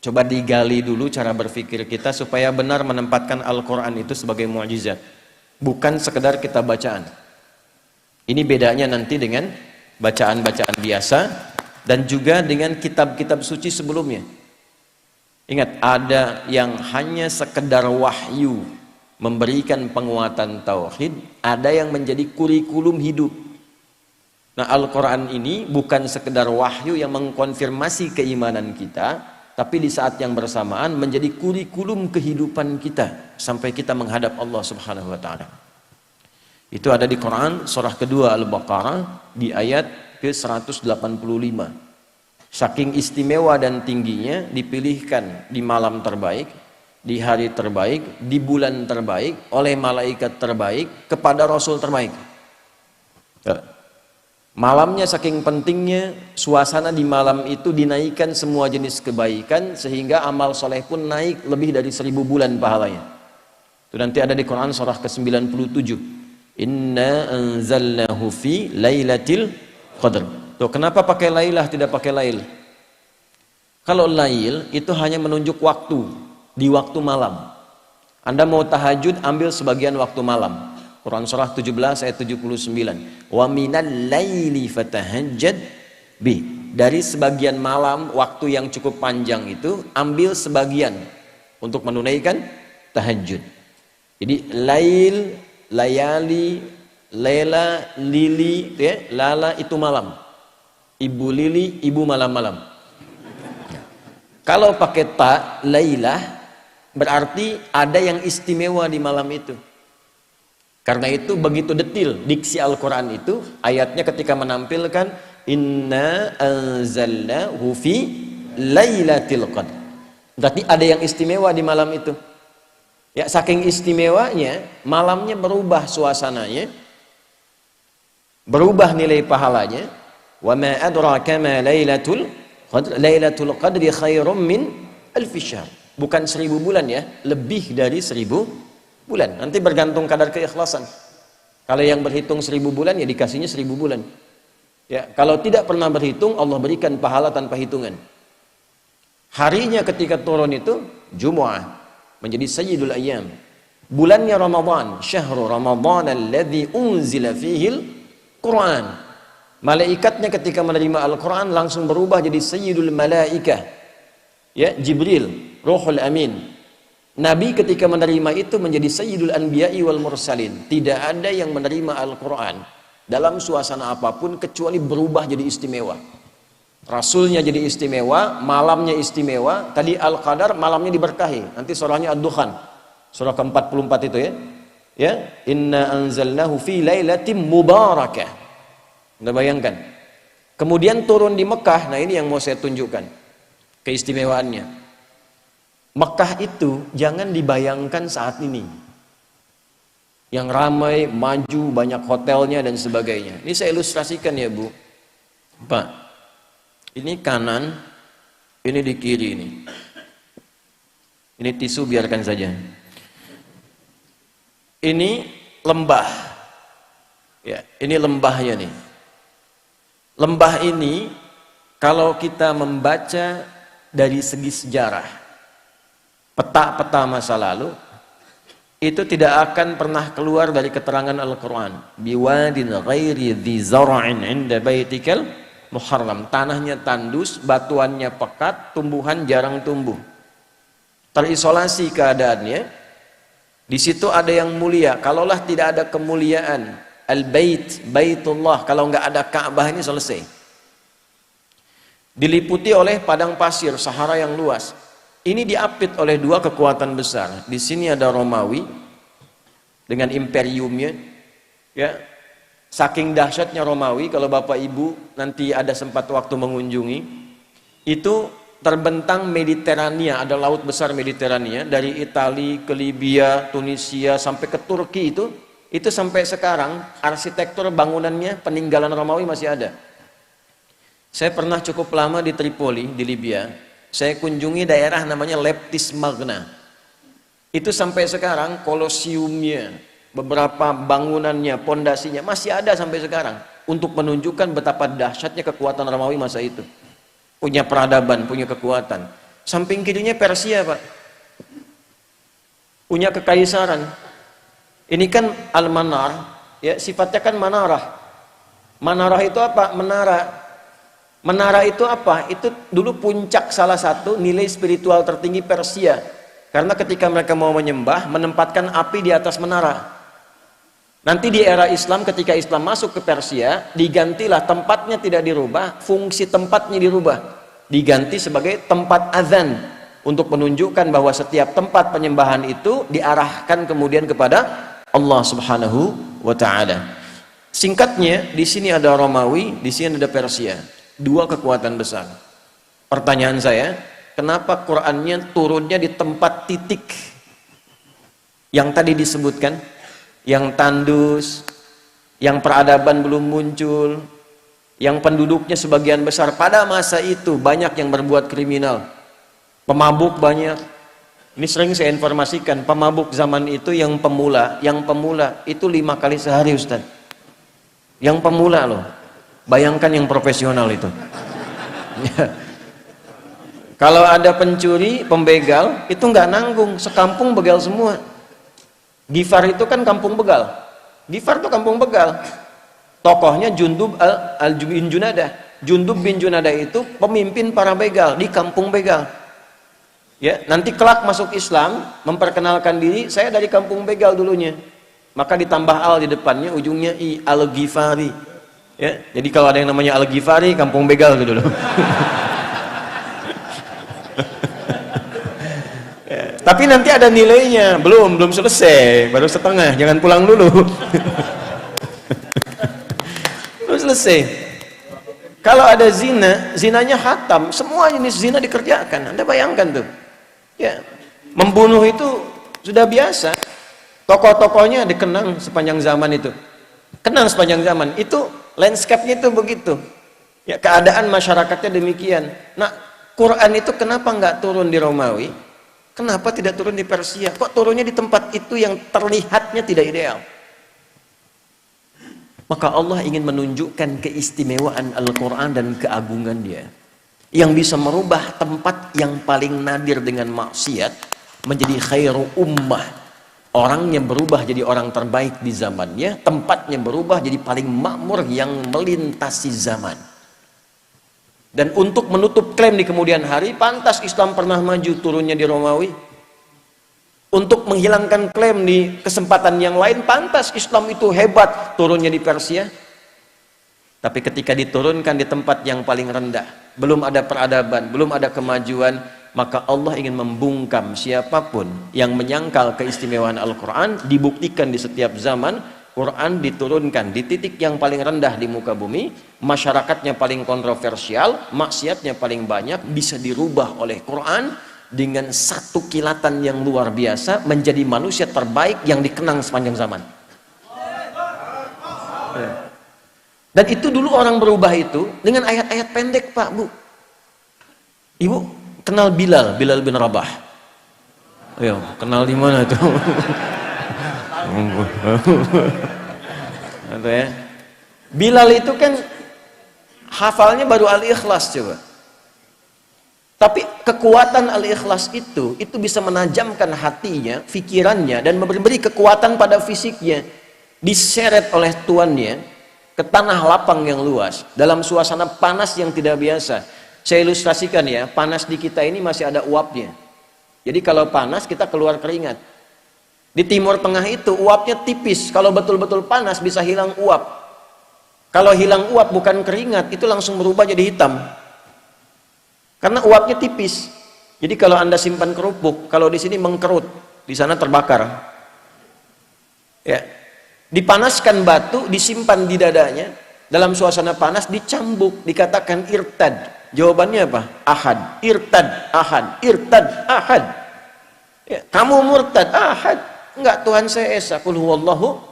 Coba digali dulu cara berpikir kita supaya benar menempatkan Al-Quran itu sebagai mukjizat, bukan sekedar kita bacaan. Ini bedanya nanti dengan bacaan-bacaan biasa dan juga dengan kitab-kitab suci sebelumnya. Ingat, ada yang hanya sekedar wahyu memberikan penguatan tauhid, ada yang menjadi kurikulum hidup. Nah, Al-Quran ini bukan sekedar wahyu yang mengkonfirmasi keimanan kita, tapi di saat yang bersamaan menjadi kurikulum kehidupan kita sampai kita menghadap Allah Subhanahu wa taala. Itu ada di Quran surah kedua Al-Baqarah di ayat ke-185. Saking istimewa dan tingginya dipilihkan di malam terbaik, di hari terbaik, di bulan terbaik, oleh malaikat terbaik kepada rasul terbaik. Malamnya saking pentingnya, suasana di malam itu dinaikkan semua jenis kebaikan sehingga amal soleh pun naik lebih dari 1000 bulan pahalanya. Itu nanti ada di Quran surah ke-97. Inna anzalnahu fi lailatul qadr. Tuh, kenapa pakai lailah tidak pakai lail? Kalau lail itu hanya menunjuk waktu, di waktu malam. Anda mau tahajud, ambil sebagian waktu malam. Quran surah 17 ayat 79. Wa minal laili fatahajjad bi. Dari sebagian malam, waktu yang cukup panjang itu, ambil sebagian untuk menunaikan tahajud. Jadi lail, layali, lela, lili, ya, lala itu malam. Ibu lili, ibu malam-malam. Kalau pakai ta, lailah, berarti ada yang istimewa di malam itu. Karena itu begitu detil diksi Al-Quran itu, ayatnya ketika menampilkan inna anzalnahu fi lailatul qadr. Berarti ada yang istimewa di malam itu. Ya, saking istimewanya, malamnya berubah suasananya, berubah nilai pahalanya. Wa ma adraka ma lailatul qadr. Lailatul qadri khairum min alfi syahr. Bukan 1000 bulan ya, lebih dari 1000 bulan. Nanti bergantung kadar keikhlasan. Kalau yang berhitung 1000 bulan ya dikasihnya 1000 bulan. Ya, kalau tidak pernah berhitung, Allah berikan pahala tanpa hitungan. Harinya ketika turun itu Jumu'ah, menjadi sayyidul ayyam. Bulannya Ramadan, syahrul Ramadan alladzi unzila fihil Quran. Malaikatnya ketika menerima Al-Quran langsung berubah jadi sayyidul malaikah. Ya, Jibril, Ruhul Amin. Nabi ketika menerima itu menjadi sayyidul anbiya'i wal mursalin. Tidak ada yang menerima Al-Quran dalam suasana apapun kecuali berubah jadi istimewa. Rasulnya jadi istimewa, malamnya istimewa. Tadi Al-Qadar, malamnya diberkahi. Nanti surahnya Ad-Dukhan, surah ke-44 itu ya. Ya, inna anzalnahu fi lailatin mubarakah. Anda bayangkan. Kemudian turun di Mekah. Nah, ini yang mau saya tunjukkan keistimewaannya. Mekah itu jangan dibayangkan saat ini yang ramai, maju, banyak hotelnya dan sebagainya. Ini saya ilustrasikan ya Bu Pak. Ini kanan, ini di kiri ini. Ini tisu biarkan saja. Ini lembah. Ya, ini lembahnya nih. Lembah ini kalau kita membaca dari segi sejarah, peta-peta masa lalu, itu tidak akan pernah keluar dari keterangan Al-Quran. Biwadin ghairi dhi zara'in inda baitikal muharram. Tanahnya tandus, batuannya pekat, tumbuhan jarang tumbuh. Terisolasi keadaannya. Di situ ada yang mulia. Kalaulah tidak ada kemuliaan, al-bait, baitullah, kalau nggak ada Ka'bah ini selesai. Diliputi oleh padang pasir, Sahara yang luas. Ini diapit oleh dua kekuatan besar. Di sini ada Romawi dengan imperiumnya. Ya, saking dahsyatnya Romawi, kalau Bapak Ibu nanti ada sempat waktu mengunjungi, itu terbentang Mediterania, ada laut besar Mediterania dari Italia ke Libya, Tunisia sampai ke Turki itu sampai sekarang arsitektur bangunannya peninggalan Romawi masih ada. Saya pernah cukup lama di Tripoli di Libya. Saya kunjungi daerah namanya Leptis Magna. Itu sampai sekarang kolosiumnya, beberapa bangunannya, pondasinya masih ada sampai sekarang untuk menunjukkan betapa dahsyatnya kekuatan Romawi masa itu. Punya peradaban, punya kekuatan. samping kirinya Persia, Pak. Punya kekaisaran. Ini kan Al-Manar, ya, sifatnya kan manarah. Manarah itu apa? Menara. Menara itu apa? Itu dulu puncak salah satu nilai spiritual tertinggi Persia. Karena ketika mereka mau menyembah, menempatkan api di atas menara. Nanti di era Islam, ketika Islam masuk ke Persia, digantilah, tempatnya tidak dirubah, fungsi tempatnya dirubah. Diganti sebagai tempat azan, untuk menunjukkan bahwa setiap tempat penyembahan itu diarahkan kemudian kepada Allah Subhanahu wa Ta'ala. Singkatnya, di sini ada Romawi, di sini ada Persia. Dua kekuatan besar. Pertanyaan saya, kenapa Qur'annya turunnya di tempat titik yang tadi disebutkan, yang tandus, yang peradaban belum muncul, yang penduduknya sebagian besar pada masa itu banyak yang berbuat kriminal, pemabuk banyak. Ini sering saya informasikan, pemabuk zaman itu yang pemula itu 5 kali sehari, Ustaz. Yang pemula loh. Bayangkan yang profesional itu. Kalau ada pencuri, pembegal, itu nggak nanggung, sekampung begal semua. Gifar itu kan kampung begal. Gifar itu kampung begal. Tokohnya Jundub bin Junadah. Jundub bin Junadah itu pemimpin para begal di kampung begal. Ya, nanti kelak masuk Islam, memperkenalkan diri, saya dari kampung begal dulunya. Maka ditambah al di depannya, ujungnya i, Al-Ghifari. Ya, jadi kalau ada yang namanya Al-Ghifari, kampung begal gitu loh. Ya, tapi nanti ada nilainya, belum selesai, baru setengah, jangan pulang dulu. Belum selesai. Kalau ada zina, zinanya hatam, semua jenis zina dikerjakan. Anda bayangkan tuh. Ya, membunuh itu sudah biasa. Tokoh-tokohnya dikenang sepanjang zaman itu. Kenang sepanjang zaman. Itu landscape-nya itu begitu. Ya, keadaan masyarakatnya demikian. Nah, Quran itu kenapa nggak turun di Romawi? Kenapa tidak turun di Persia? Kok turunnya di tempat itu yang terlihatnya tidak ideal? Maka Allah ingin menunjukkan keistimewaan Al-Quran dan keagungan dia, yang bisa merubah tempat yang paling nadir dengan maksiat menjadi khairu ummah. Orangnya berubah jadi orang terbaik di zamannya, tempatnya berubah jadi paling makmur yang melintasi zaman. Dan untuk menutup klaim di kemudian hari, pantas Islam pernah maju turunnya di Romawi. Untuk menghilangkan klaim di kesempatan yang lain, pantas Islam itu hebat turunnya di Persia. Tapi ketika diturunkan di tempat yang paling rendah, belum ada peradaban, belum ada kemajuan, maka Allah ingin membungkam siapapun yang menyangkal keistimewaan Al-Quran. Dibuktikan di setiap zaman, Quran diturunkan di titik yang paling rendah di muka bumi, masyarakatnya paling kontroversial, maksiatnya paling banyak, bisa dirubah oleh Quran dengan satu kilatan yang luar biasa, menjadi manusia terbaik yang dikenang sepanjang zaman. Dan itu dulu orang berubah itu dengan ayat-ayat pendek, Pak, Bu. Ibu kenal Bilal bin Rabah? Ayo, kenal di mana tuh? Atau ya. Bilal itu kan hafalnya baru Al-Ikhlas coba. Tapi kekuatan Al-Ikhlas itu bisa menajamkan hatinya, pikirannya, dan memberi kekuatan pada fisiknya. Diseret oleh tuannya ke tanah lapang yang luas, dalam suasana panas yang tidak biasa. Saya ilustrasikan ya, panas di kita ini masih ada uapnya. Jadi kalau panas kita keluar keringat. Di Timur Tengah itu uapnya tipis, kalau betul-betul panas bisa hilang uap. Kalau hilang uap bukan keringat, itu langsung berubah jadi hitam. Karena uapnya tipis. Jadi kalau Anda simpan kerupuk, kalau di sini mengkerut, di sana terbakar. Ya. Dipanaskan batu, disimpan di dadanya, dalam suasana panas, dicambuk, dikatakan irtad. Jawabannya apa? Ahad. Irtad, ahad. Irtad, ahad. Ya, kamu murtad, ahad. Enggak, Tuhan saya esa, qul huwallahu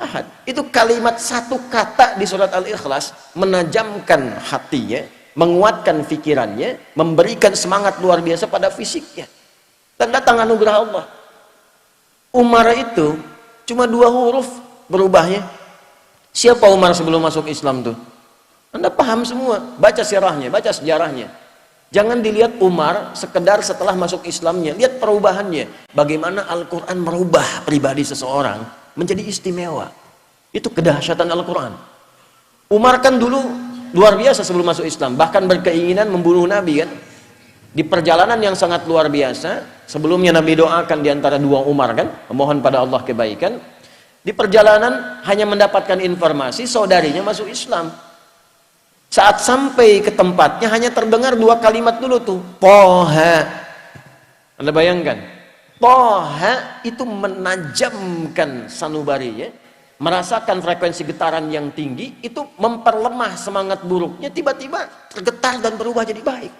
ahad. Itu kalimat satu kata di surat Al-Ikhlas menajamkan hatinya, menguatkan pikirannya, memberikan semangat luar biasa pada fisiknya. Dan datang anugerah Allah. Umar itu cuma 2 huruf berubahnya. Siapa Umar sebelum masuk Islam tuh? Anda paham semua, baca sirahnya, baca sejarahnya. Jangan dilihat Umar sekedar setelah masuk Islamnya, lihat perubahannya. Bagaimana Al-Quran merubah pribadi seseorang menjadi istimewa. Itu kedahsyatan Al-Quran. Umar kan dulu luar biasa sebelum masuk Islam, bahkan berkeinginan membunuh Nabi kan. Di perjalanan yang sangat luar biasa, sebelumnya Nabi doakan diantara dua Umar kan, memohon pada Allah kebaikan. Di perjalanan hanya mendapatkan informasi saudarinya masuk Islam. Saat sampai ke tempatnya hanya terdengar dua kalimat dulu tuh, Toha. Anda bayangkan, Toha itu menajamkan sanubari ya, merasakan frekuensi getaran yang tinggi, itu memperlemah semangat buruknya, tiba-tiba tergetar dan berubah jadi baik.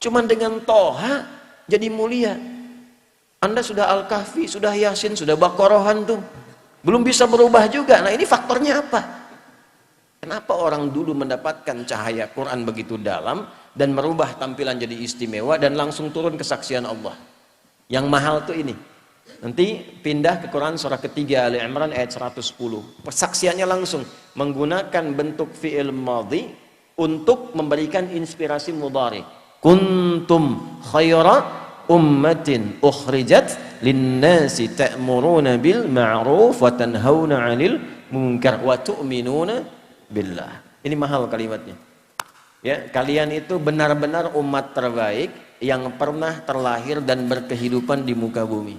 Cuman dengan Toha jadi mulia. Anda sudah Al-Kahfi, sudah Yasin, sudah Baqarahan tuh, belum bisa berubah juga. Nah ini faktornya apa? Kenapa orang dulu mendapatkan cahaya Quran begitu dalam dan merubah tampilan jadi istimewa dan langsung turun kesaksian Allah? Yang mahal tuh ini. Nanti pindah ke Quran surah ketiga Ali Imran ayat 110. Persaksiannya langsung menggunakan bentuk fi'il madhi untuk memberikan inspirasi mudhari. Kuntum khaira ummatin ukhrijat linnasi ta'muruna bil ma'ruf wa tanhauna 'anil munkar wa tu'minuna billah. Ini mahal kalimatnya. Ya, kalian itu benar-benar umat terbaik yang pernah terlahir dan berkehidupan di muka bumi.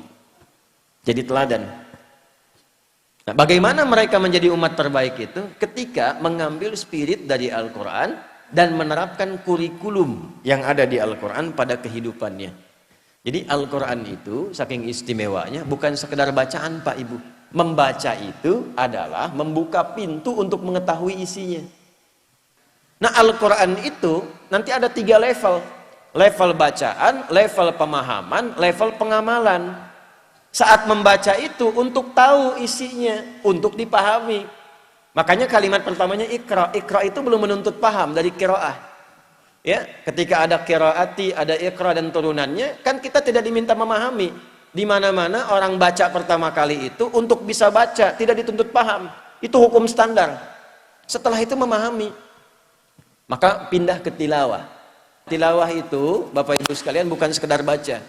Jadi teladan. Nah, bagaimana mereka menjadi umat terbaik itu? Ketika mengambil spirit dari Al-Quran dan menerapkan kurikulum yang ada di Al-Quran pada kehidupannya. Jadi Al-Quran itu saking istimewanya bukan sekedar bacaan Pak Ibu. Membaca itu adalah membuka pintu untuk mengetahui isinya. Nah Al-Quran itu nanti ada 3 level. Level bacaan, level pemahaman, level pengamalan. Saat membaca itu untuk tahu isinya, untuk dipahami. Makanya kalimat pertamanya Iqra. Iqra itu belum menuntut paham dari qiraah. Ya, ketika ada qiraati, ada Iqra dan turunannya, kan kita tidak diminta memahami. Di mana-mana orang baca pertama kali itu untuk bisa baca, tidak dituntut paham. Itu hukum standar. Setelah itu memahami. Maka pindah ke tilawah. Tilawah itu, Bapak Ibu sekalian, bukan sekedar baca,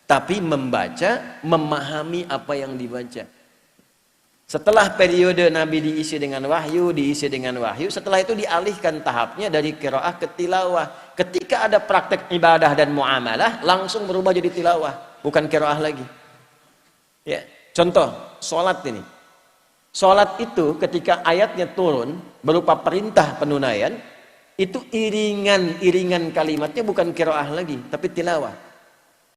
tapi membaca, memahami apa yang dibaca. Setelah periode Nabi diisi dengan wahyu, setelah itu dialihkan tahapnya dari qiraah ke tilawah. Ketika ada praktek ibadah dan muamalah, langsung berubah jadi tilawah. Bukan qiraah lagi. Ya, contoh sholat ini. Sholat itu ketika ayatnya turun berupa perintah penunaian, itu iringan kalimatnya bukan qiraah lagi, tapi tilawah.